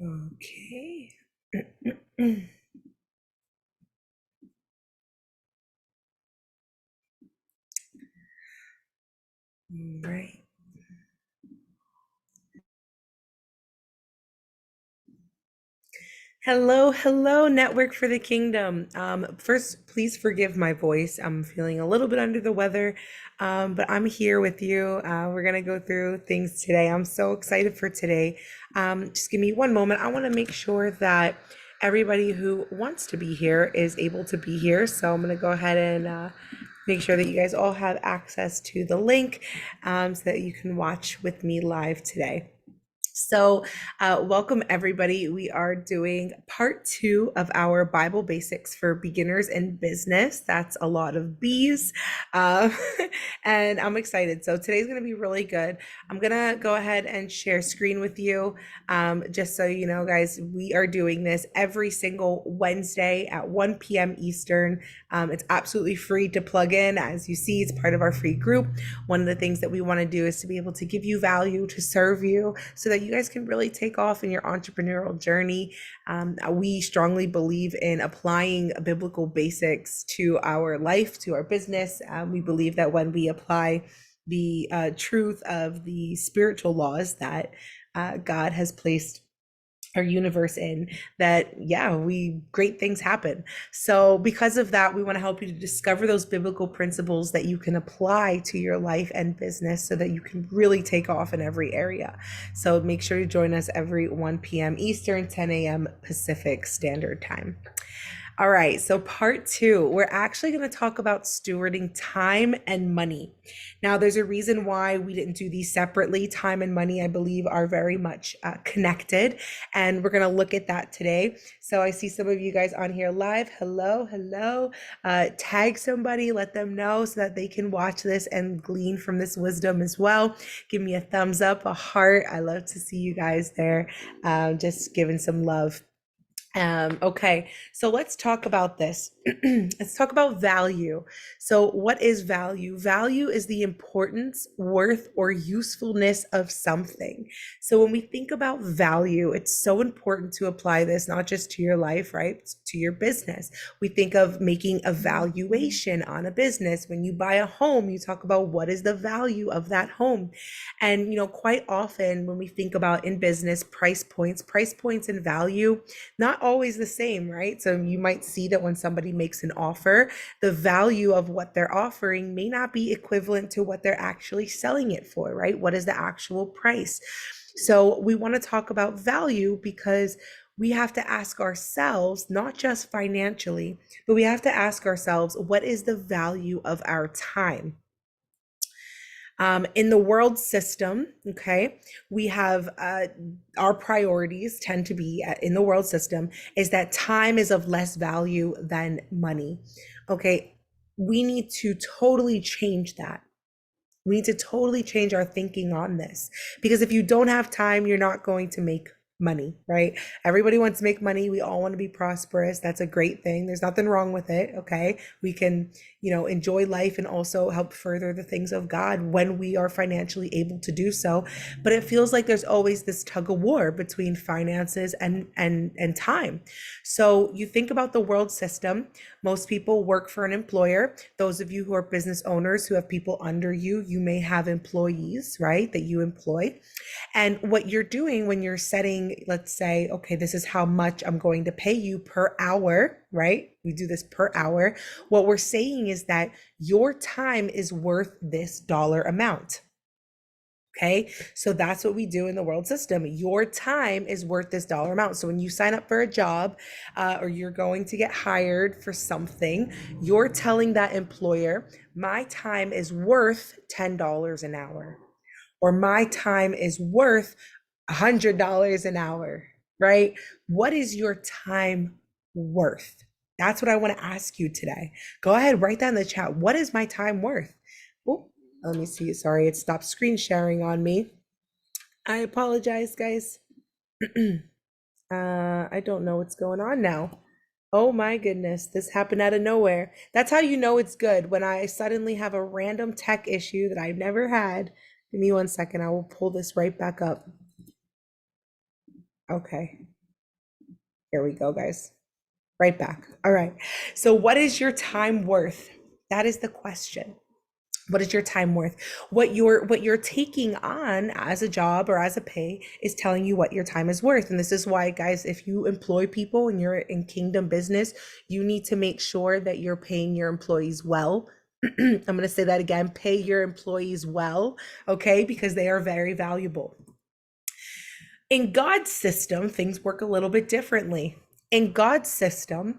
Okay. Right. Hello, hello, Network for the Kingdom. First, please forgive my voice. I'm feeling a little bit under the weather, but I'm here with you. We're going to go through things today. I'm so excited for today. Just give me one moment. I want to make sure that everybody who wants to be here is able to be here. So I'm going to go ahead and make sure that you guys all have access to the link so that you can watch with me live today. So, welcome everybody. We are doing part two of our Bible Basics for Beginners in Business. That's a lot of B's. Um, and I'm excited. So, today's going to be really good. I'm going to go ahead and share screen with you. Just so you know, guys, we are doing this every single Wednesday at 1 p.m. Eastern. It's absolutely free to plug in. As you see, it's part of our free group. One of the things that we want to do is to be able to give you value, to serve you, so that you guys can really take off in your entrepreneurial journey. We strongly believe in applying biblical basics to our life, to our business. We believe that when we apply the truth of the spiritual laws that God has placed our universe in, that we great things happen. So because of that, we want to help you to discover those biblical principles that you can apply to your life and business so that you can really take off in every area. So make sure to join us every 1 p.m. Eastern, 10 a.m. Pacific Standard Time. All right, so part two, we're actually going to talk about stewarding time and money. Now, there's a reason why we didn't do these separately. Time and money, I believe, are very much connected, and we're going to look at that today. So I see some of you guys on here live. Hello, hello. Tag somebody, let them know so that they can watch this and glean from this wisdom as well. Give me a thumbs up, a heart. I love to see you guys there, just giving some love. Okay, so let's talk about this. Let's talk about value. So, what is value? Value is the importance, worth, or usefulness of something. So, when we think about value, it's so important to apply this not just to your life, right? To your business. We think of making a valuation on a business. When you buy a home, you talk about what is the value of that home. And, quite often when we think about in business price points and value, not always the same, right? So you might see that when somebody makes an offer, the value of what they're offering may not be equivalent to what they're actually selling it for, right? What is the actual price? So we want to talk about value because we have to ask ourselves, not just financially, but we have to ask ourselves, what is the value of our time? In the world system, okay, we have our priorities tend to be in the world system is that time is of less value than money. Okay, we need to totally change that. We need to totally change our thinking on this because if you don't have time, you're not going to make money, right? Everybody wants to make money. We all want to be prosperous. That's a great thing. There's nothing wrong with it. Okay. We can, enjoy life and also help further the things of God when we are financially able to do so. But it feels like there's always this tug of war between finances and time. So you think about the world system. Most people work for an employer. Those of you who are business owners who have people under you, you may have employees, right, that you employ. And what you're doing when you're setting, let's say, okay, this is how much I'm going to pay you per hour, right? We do this per hour. What we're saying is that your time is worth this dollar amount. Okay, so that's what we do in the world system. Your time is worth this dollar amount. So when you sign up for a job or you're going to get hired for something, you're telling that employer, my time is worth $10 an hour, or my time is worth $100 an hour, right? What is your time worth? That's what I want to ask you today. Go ahead, write that in the chat. What is my time worth? Oh, let me see. Sorry, it stopped screen sharing on me. I apologize, guys. I don't know what's going on now. Oh my goodness, this happened out of nowhere. That's how you know it's good, when I suddenly have a random tech issue that I've never had. Give me one second, I will pull this right back up. Okay. Here we go, guys. Right back. All right. So, what is your time worth? That is the question. What is your time worth? What you're taking on as a job or as a pay is telling you what your time is worth. And this is why, guys, if you employ people and you're in kingdom business, you need to make sure that you're paying your employees well. I'm going to say that again, pay your employees well, okay? Because they are very valuable. In God's system, things work a little bit differently. In God's system,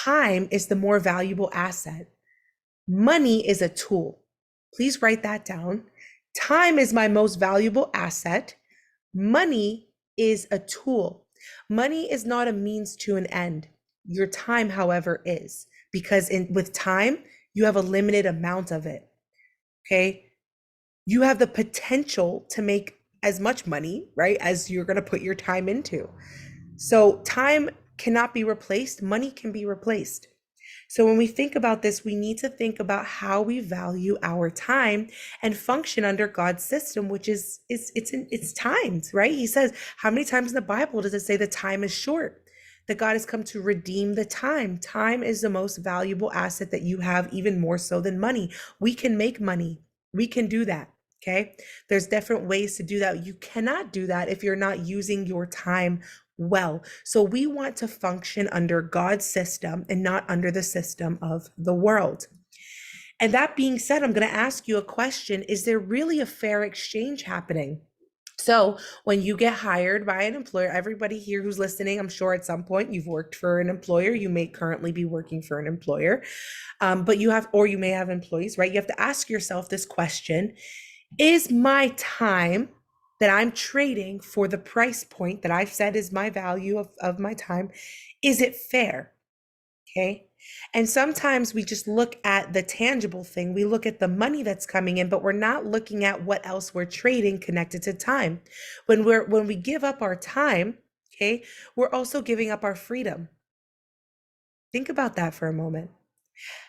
time is the more valuable asset. Money is a tool. Please write that down. Time is my most valuable asset. Money is a tool. Money is not a means to an end. Your time, however, is, because with time, you have a limited amount of it. Okay? You have the potential to make as much money, right, as you're going to put your time into. So time cannot be replaced. Money can be replaced. So when we think about this, we need to think about how we value our time and function under God's system, which is it's timed, right? He says, how many times in the Bible does it say the time is short? That God has come to redeem the time. Time is the most valuable asset that you have, even more so than money. We can make money. We can do that. Okay. There's different ways to do that. You cannot do that if you're not using your time well. So we want to function under God's system and not under the system of the world. And that being said, I'm going to ask you a question. Is there really a fair exchange happening? So when you get hired by an employer, everybody here who's listening, I'm sure at some point you've worked for an employer. You may currently be working for an employer, but you have, or you may have employees, right? You have to ask yourself this question. Is my time that I'm trading for the price point that I've said is my value of my time, is it fair? Okay. And sometimes we just look at the tangible thing. We look at the money that's coming in, but we're not looking at what else we're trading connected to time. When we give up our time, okay, we're also giving up our freedom. Think about that for a moment.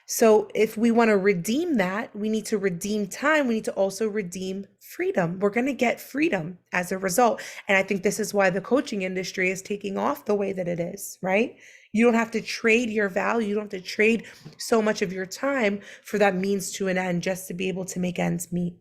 So if we want to redeem that, we need to redeem time. We need to also redeem freedom. We're going to get freedom as a result. And I think this is why the coaching industry is taking off the way that it is, right? You don't have to trade your value. You don't have to trade so much of your time for that means to an end just to be able to make ends meet.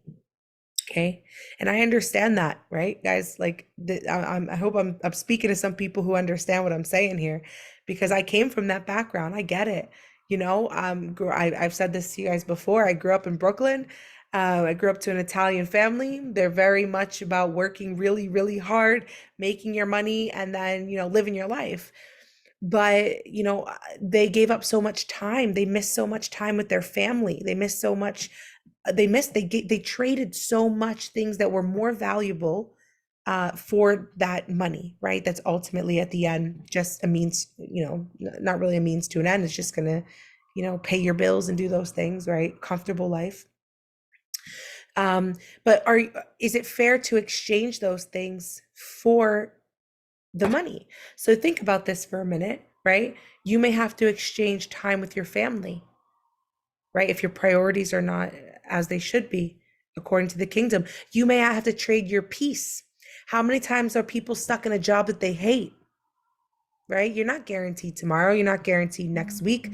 Okay. And I understand that, right, guys? Like, I hope I'm speaking to some people who understand what I'm saying here, because I came from that background. I get it. You know, I've said this to you guys before. I grew up in Brooklyn. I grew up to an Italian family. They're very much about working really, really hard, making your money, and then, living your life. But, they gave up so much time. They missed so much time with their family. They missed so much. They traded so much things that were more valuable for that money, right? That's ultimately at the end just a means, not really a means to an end. It's just gonna, pay your bills and do those things, right? Comfortable life. But is it fair to exchange those things for the money? So think about this for a minute, right? You may have to exchange time with your family, right? If your priorities are not as they should be, according to the kingdom, you may have to trade your peace. How many times are people stuck in a job that they hate, right? You're not guaranteed tomorrow. You're not guaranteed next week.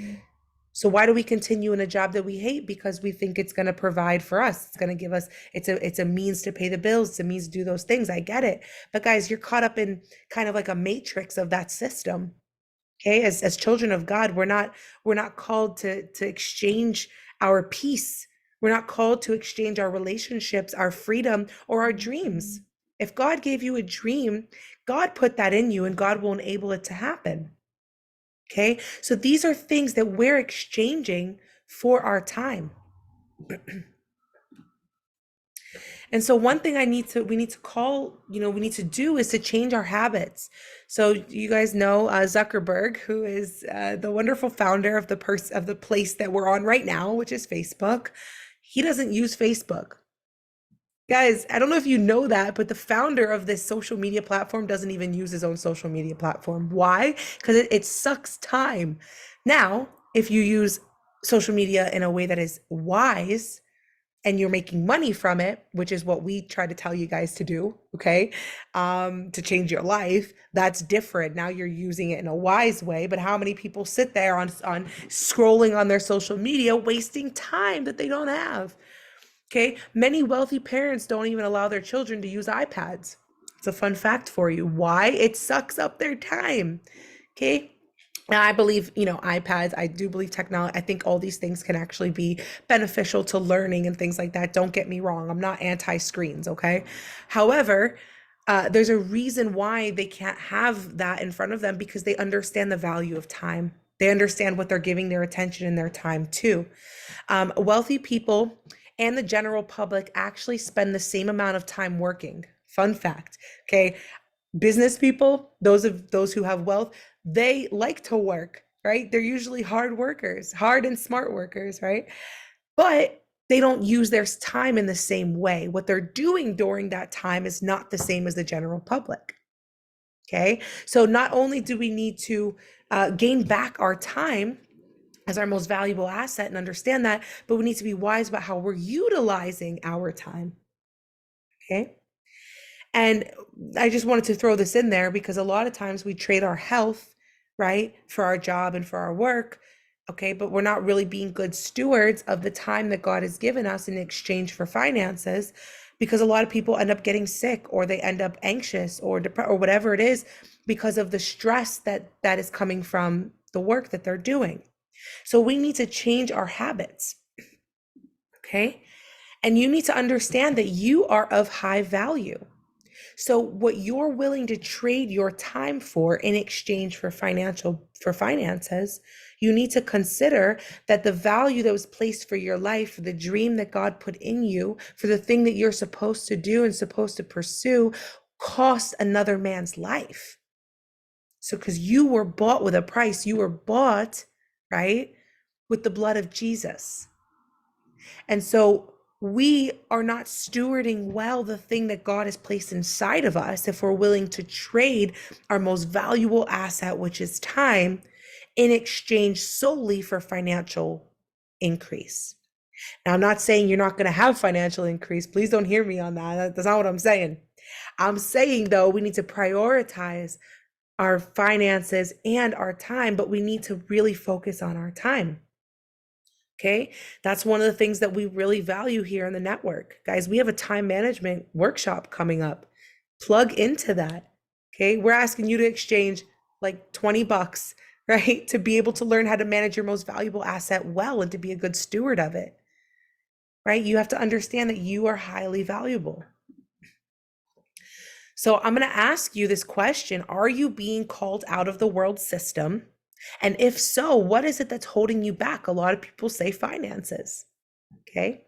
So why do we continue in a job that we hate? Because we think it's going to provide for us. It's going to give us, it's a means to pay the bills. It's a means to do those things. I get it. But guys, you're caught up in kind of like a matrix of that system. Okay. As children of God, we're not called to exchange our peace. We're not called to exchange our relationships, our freedom, or our dreams. If God gave you a dream, God put that in you and God will enable it to happen. Okay. So these are things that we're exchanging for our time. And so one thing we need to we need to do is to change our habits. So you guys know Zuckerberg, who is the wonderful founder of the place that we're on right now, which is Facebook. He doesn't use Facebook. Guys, I don't know if you know that, but the founder of this social media platform doesn't even use his own social media platform. Why? Because it sucks time. Now, if you use social media in a way that is wise, and you're making money from it, which is what we try to tell you guys to do, okay? To change your life, that's different. Now you're using it in a wise way, but how many people sit there on scrolling on their social media, wasting time that they don't have? Okay, many wealthy parents don't even allow their children to use iPads. It's a fun fact for you. Why? It sucks up their time. Okay, and I believe, iPads, I do believe technology, I think all these things can actually be beneficial to learning and things like that. Don't get me wrong. I'm not anti screens, okay? However, there's a reason why they can't have that in front of them because they understand the value of time. They understand what they're giving their attention and their time to. Wealthy people and the general public actually spend the same amount of time working. Fun fact. Okay, business people, those who have wealth, they like to work, right? They're usually hard workers, hard and smart workers, right? But they don't use their time in the same way. What they're doing during that time is not the same as the general public. Okay, so not only do we need to gain back our time as our most valuable asset and understand that, but we need to be wise about how we're utilizing our time. Okay, and I just wanted to throw this in there because a lot of times we trade our health, right, for our job and for our work. Okay, but we're not really being good stewards of the time that God has given us in exchange for finances, because a lot of people end up getting sick or they end up anxious or depressed or whatever it is because of the stress that is coming from the work that they're doing. So we need to change our habits. Okay, and you need to understand that you are of high value. So what you're willing to trade your time for in exchange for finances, you need to consider that the value that was placed for your life, for the dream that God put in you, for the thing that you're supposed to do and supposed to pursue, cost another man's life. So because you were bought with a price, you were bought, right, with the blood of Jesus. And so we are not stewarding well the thing that God has placed inside of us if we're willing to trade our most valuable asset, which is time, in exchange solely for financial increase. Now, I'm not saying you're not going to have financial increase. Please don't hear me on that. That's not what I'm saying. I'm saying, though, we need to prioritize our finances and our time, but we need to really focus on our time. Okay, that's one of the things that we really value here in the network. Guys, we have a time management workshop coming up. Plug into that. Okay, we're asking you to exchange like 20 bucks, right? To be able to learn how to manage your most valuable asset well and to be a good steward of it, right? You have to understand that you are highly valuable. So I'm going to ask you this question. Are you being called out of the world system? And if so, what is it that's holding you back? A lot of people say finances. Okay.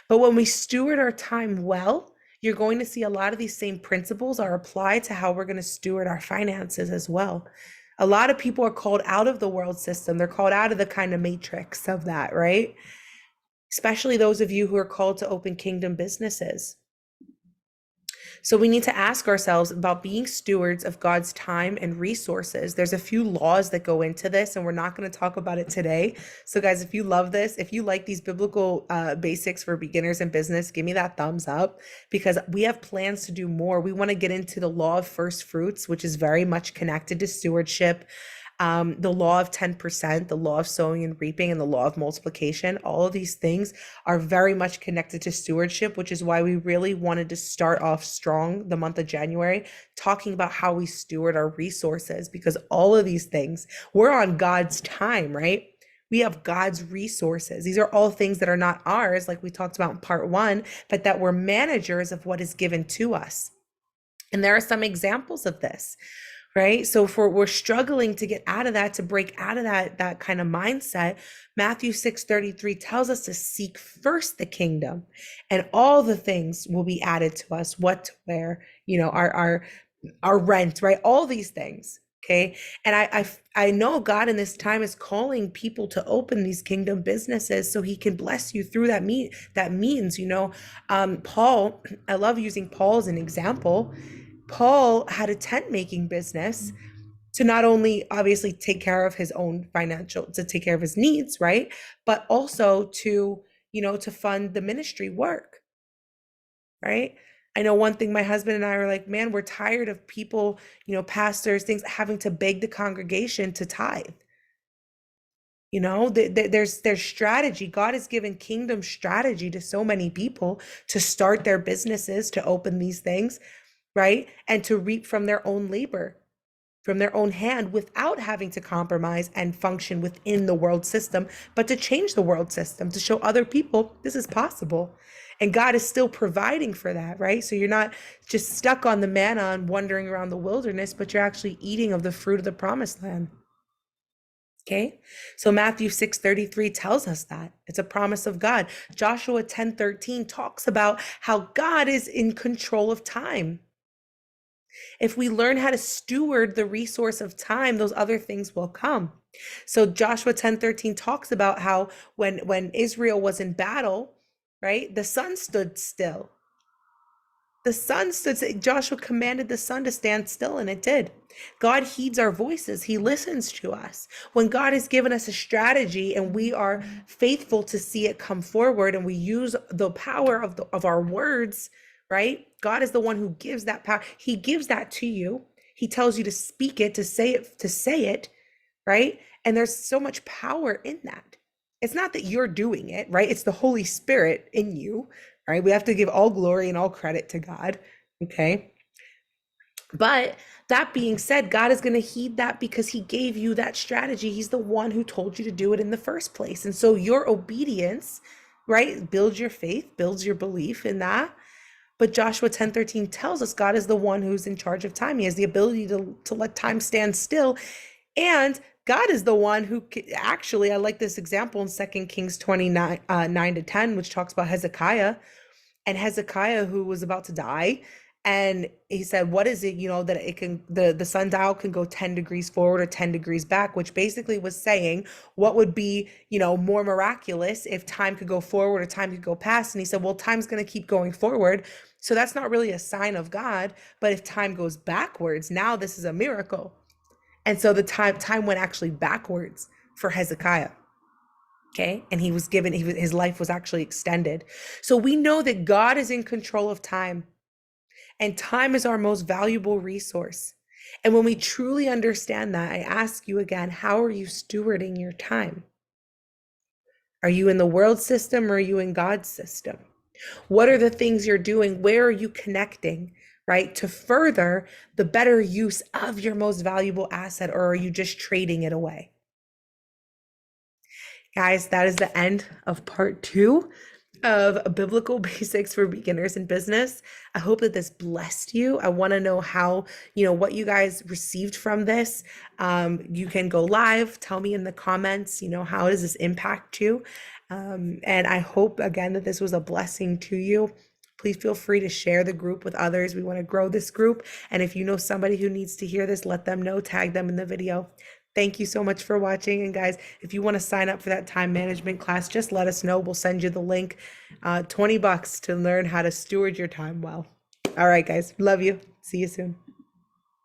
But when we steward our time well, you're going to see a lot of these same principles are applied to how we're going to steward our finances as well. A lot of people are called out of the world system. They're called out of the kind of matrix of that, right? Especially those of you who are called to open kingdom businesses. So we need to ask ourselves about being stewards of God's time and resources. There's a few laws that go into this, and we're not going to talk about it today. So guys, if you love this, if you like these biblical basics for beginners in business, give me that thumbs up, because we have plans to do more. We want to get into the law of first fruits, which is very much connected to stewardship. The law of 10%, the law of sowing and reaping, and the law of multiplication. All of these things are very much connected to stewardship, which is why we really wanted to start off strong the month of January, talking about how we steward our resources, because all of these things, we're on God's time, right? We have God's resources. These are all things that are not ours, like we talked about in part one, but that we're managers of what is given to us. And there are some examples of this, right? So if we're struggling to get out of that, to break out of that kind of mindset, Matthew 6:33 tells us to seek first the kingdom, and all the things will be added to us. What to wear, our rent, right? All these things. Okay. And I know God in this time is calling people to open these kingdom businesses so he can bless you through that means, Paul, I love using Paul as an example. Paul had a tent making business to not only obviously take care of his own to take care of his needs, right? But also to, to fund the ministry work, right? I know one thing, my husband and I were like, man, we're tired of people, pastors, things having to beg the congregation to tithe. There's strategy. God has given kingdom strategy to so many people to start their businesses, to open these things, right? And to reap from their own labor, from their own hand, without having to compromise and function within the world system, but to change the world system, to show other people this is possible. And God is still providing for that, right? So you're not just stuck on the manna and wandering around the wilderness, but you're actually eating of the fruit of the promised land. Okay, so Matthew 6:33 tells us that it's a promise of God. Joshua 10:13 talks about how God is in control of time. If we learn how to steward the resource of time, those other things will come. So Joshua 10:13 talks about how when Israel was in battle, right, the sun stood still. The sun stood, Joshua commanded the sun to stand still, and it did. God heeds our voices. He listens to us. When God has given us a strategy and we are faithful to see it come forward, and we use the power of our words, right? God is the one who gives that power. He gives that to you. He tells you to speak it, to say it, right? And there's so much power in that. It's not that you're doing it, right? It's the Holy Spirit in you, right? We have to give all glory and all credit to God, okay? But that being said, God is going to heed that because he gave you that strategy. He's the one who told you to do it in the first place. And so your obedience, right, builds your faith, builds your belief in that. But Joshua 10:13 tells us God is the one who's in charge of time. He has the ability to let time stand still. And God is the one who actually, I like this example in 2 Kings 29, 9-10, which talks about Hezekiah. And Hezekiah, who was about to die, and he said, what is it, that it can, the sundial can go 10 degrees forward or 10 degrees back, which basically was saying what would be, more miraculous if time could go forward or time could go past. And he said, well, time's going to keep going forward. So that's not really a sign of God. But if time goes backwards, now this is a miracle. And so the time went actually backwards for Hezekiah. Okay. And he was given, his life was actually extended. So we know that God is in control of time, and time is our most valuable resource. And when we truly understand that, I ask you again, how are you stewarding your time? Are you in the world system, or are you in God's system? What are the things you're doing? Where are you connecting, right, to further the better use of your most valuable asset, or are you just trading it away? Guys, that is the end of part 2 of Biblical Basics for Beginners in Business. I hope that this blessed you. I want to know how, what you guys received from this. You can go live, tell me in the comments, how does this impact you? And I hope, again, that this was a blessing to you. Please feel free to share the group with others. We want to grow this group. And if you know somebody who needs to hear this, let them know, tag them in the video. Thank you so much for watching. And guys, if you want to sign up for that time management class, just let us know. We'll send you the link. $20 to learn how to steward your time well. All right, guys. Love you. See you soon.